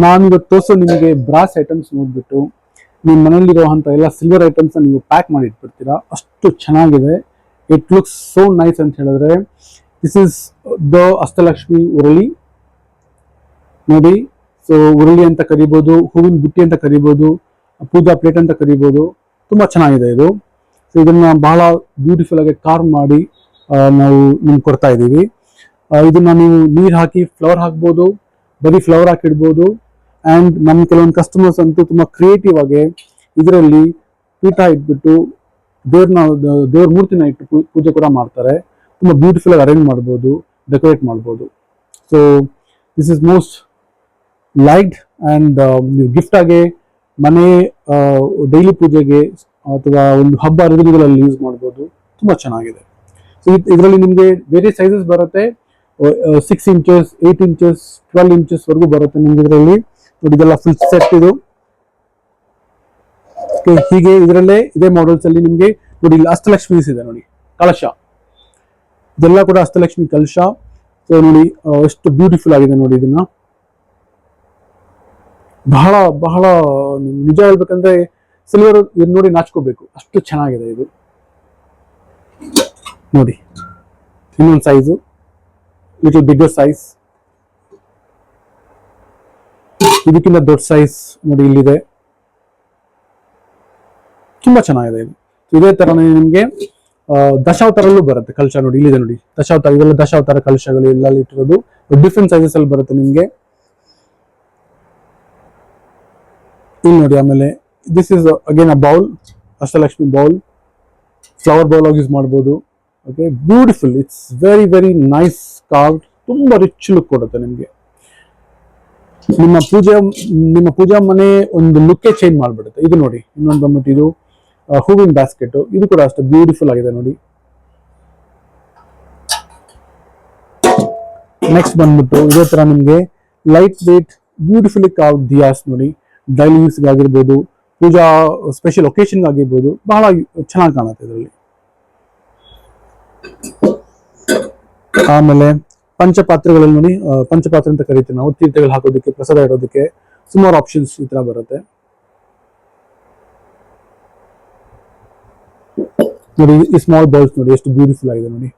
ನಾನು ಇವತ್ತು ತೋರಿಸೋ ನಿಮಗೆ ಬ್ರಾಸ್ ಐಟಮ್ಸ್ ನೋಡ್ಬಿಟ್ಟು ನಿಮ್ಮ ಮನೆಯಲ್ಲಿರುವಂಥ ಎಲ್ಲ ಸಿಲ್ವರ್ ಐಟಮ್ಸ್ ನೀವು ಪ್ಯಾಕ್ ಮಾಡಿ ಇಟ್ಬಿಡ್ತೀರಾ, ಅಷ್ಟು ಚೆನ್ನಾಗಿದೆ. ಇಟ್ ಲುಕ್ಸ್ ಸೋ ನೈಸ್ ಅಂತ ಹೇಳಿದ್ರೆ, ದಿಸ್ ಇಸ್ ದ ಅಷ್ಟಲಕ್ಷ್ಮಿ ಉರುಳಿ ನೋಡಿ. ಸೊ ಉರುಳಿ ಅಂತ ಕರಿಬೋದು, ಹೂವಿನ ಬುಟ್ಟಿ ಅಂತ ಕರಿಬೋದು, ಪೂಜಾ ಪ್ಲೇಟ್ ಅಂತ ಕರಿಬೋದು. ತುಂಬಾ ಚೆನ್ನಾಗಿದೆ ಇದು. ಸೊ ಇದನ್ನ ಬಹಳ ಬ್ಯೂಟಿಫುಲ್ ಆಗಿ ಕಾರ್ವ್ ಮಾಡಿ ನಾವು ನಿಮ್ಗೆ ಕೊಡ್ತಾ ಇದ್ದೀವಿ. ಇದನ್ನ ನೀವು ನೀರು ಹಾಕಿ ಫ್ಲವರ್ ಹಾಕ್ಬೋದು, ಬರೀ ಫ್ಲವರ್ ಹಾಕಿಡ್ಬೋದು. ಅಂಡ್ ನಮ್ಮ ಕೆಲವೊಂದು ಕಸ್ಟಮರ್ಸ್ ಅಂತೂ ತುಂಬಾ ಕ್ರಿಯೇಟಿವ್ ಆಗಿ ಇದರಲ್ಲಿ ಪೀಠ ಇಟ್ಬಿಟ್ಟು ದೇವ್ರ ಮೂರ್ತಿನ ಇಟ್ಟು ಪೂಜೆ ಕೂಡ ಮಾಡ್ತಾರೆ. ತುಂಬಾ ಬ್ಯೂಟಿಫುಲ್ ಆಗಿ ಅರೇಂಜ್ ಮಾಡ್ಬೋದು, ಡೆಕೋರೇಟ್ ಮಾಡ್ಬೋದು. So this is most liked. And ನೀವು ಗಿಫ್ಟ್ ಆಗಿ ಮನೆ ಡೈಲಿ ಪೂಜೆಗೆ ಅಥವಾ ಒಂದು ಹಬ್ಬ ಹರಿದಿನಗಳಲ್ಲಿ ಯೂಸ್ ಮಾಡ್ಬೋದು. ತುಂಬಾ ಚೆನ್ನಾಗಿದೆ. ಸೊ ಇದರಲ್ಲಿ ನಿಮಗೆ ಬೇರೆ ಸೈಜಸ್ ಬರುತ್ತೆ. 6 ಇಂಚಸ್, 8 ಇಂಚಸ್, 12 ಇಂಚಸ್ ವರೆಗೂ ಬರುತ್ತೆ ನಿಮ್ಗೆ ಇದರಲ್ಲಿ. ನೋಡಿ ಇದೆಲ್ಲ ಫುಲ್ ಸೆಟ್ ಇದು. ಹೀಗೆ ಇದರಲ್ಲೇ ಇದೇ ಮಾಡೆಲ್ಸ್ ಅಲ್ಲಿ ನಿಮ್ಗೆ ನೋಡಿ ಇಲ್ಲಿ ಅಷ್ಟಲಕ್ಷ್ಮೀಸ್ ಇದೆ ನೋಡಿ, ಕಲಶ. ಇದೆಲ್ಲ ಕೂಡ ಅಷ್ಟಲಕ್ಷ್ಮಿ ಕಲಶ. ಸೊ ನೋಡಿ ಎಷ್ಟು ಬ್ಯೂಟಿಫುಲ್ ಆಗಿದೆ ನೋಡಿ. ಇದನ್ನ ಬಹಳ ಬಹಳ ನಿಜ ಹೇಳ್ಬೇಕಂದ್ರೆ ಸಿಲ್ವರ್ ಇದು ನೋಡಿ ನಾಚ್ಕೋಬೇಕು, ಅಷ್ಟು ಚೆನ್ನಾಗಿದೆ ಇದು. ನೋಡಿ ಇನ್ನೊಂದು ಸೈಜು, ಲಿಟಲ್ ಬಿಗ್ಗರ್ ಸೈಜ್, ಇದಕ್ಕಿಂತ ದೊಡ್ಡ ಸೈಜ್ ನೋಡಿ ಇಲ್ಲಿದೆ. ತುಂಬಾ ಚೆನ್ನಾಗಿದೆ ಇದು. ಇದೇ ತರನೇ ನಿಮ್ಗೆ ದಶಾವತಾರಲ್ಲೂ ಬರುತ್ತೆ ಕಲಶ. ನೋಡಿ ಇಲ್ಲಿದೆ ನೋಡಿ ದಶಾವತಾರ, ಇವೆಲ್ಲ ದಶಾವತಾರ ಕಲಶಗಳು ಎಲ್ಲ ಇಟ್ಟಿರೋದು. ಡಿಫ್ರೆಂಟ್ ಸೈಜಸ್ ಅಲ್ಲಿ ಬರುತ್ತೆ ನಿಮ್ಗೆ. ಇಲ್ಲಿ ನೋಡಿ. ಆಮೇಲೆ this is again a bowl, Ashtalakshmi bowl, flower bowl ಆಗಿ ಯೂಸ್ ಮಾಡ್ಬೋದು. Okay, beautiful. It's very very nice carve. ತುಂಬಾ ರಿಚ್ ಲುಕ್ ಕೊಡುತ್ತೆ ನಿಮ್ಗೆ. ನಿಮ್ಮ ಪೂಜಾ ಮನೆ ಒಂದು ಲುಕ್ಕೇ ಚೇಂಜ್ ಮಾಡ್ಬಿಡುತ್ತೆ. ಇದು ನೋಡಿ ಇನ್ನೊಂದು ಬಂದ್ಬಿಟ್ಟು ಇದು ಹೂವಿನ ಬ್ಯಾಸ್ಕೆಟ್. ಇದು ಕೂಡ ಅಷ್ಟೇ ಬ್ಯೂಟಿಫುಲ್ ಆಗಿದೆ ನೋಡಿ. ನೆಕ್ಸ್ಟ್ ಬಂದ್ಬಿಟ್ಟು ಇದೇ ತರ ನಿಮ್ಗೆ light weight beautifully carve Diya's ನೋಡಿ. ಡೈಲಿ ಯೂಸ್ ಆಗಿರ್ಬೋದು, ಪೂಜಾ ಸ್ಪೆಷಲ್ ಒಕೇಶನ್ ಆಗಿರ್ಬೋದು, ಬಹಳ ಚೆನ್ನಾಗಿ ಕಾಣುತ್ತೆ ಇದರಲ್ಲಿ. ಆಮೇಲೆ ಪಂಚಪಾತ್ರೆಗಳಲ್ಲಿ ನೋಡಿ, ಪಂಚಪಾತ್ರೆ ಅಂತ ಕರಿತೀವಿ ನಾವು. ತೀರ್ಥಗಳು ಹಾಕೋದಕ್ಕೆ, ಪ್ರಸಾದ ಇಡೋದಕ್ಕೆ ಸುಮಾರು ಆಪ್ಷನ್ಸ್ ಈ ತರ ಬರುತ್ತೆ ನೋಡಿ. ಈ ಸ್ಮಾಲ್ ಬೌಲ್ಸ್ ನೋಡಿ ಎಷ್ಟು ಬ್ಯೂಟಿಫುಲ್ ಆಗಿದೆ ನೋಡಿ.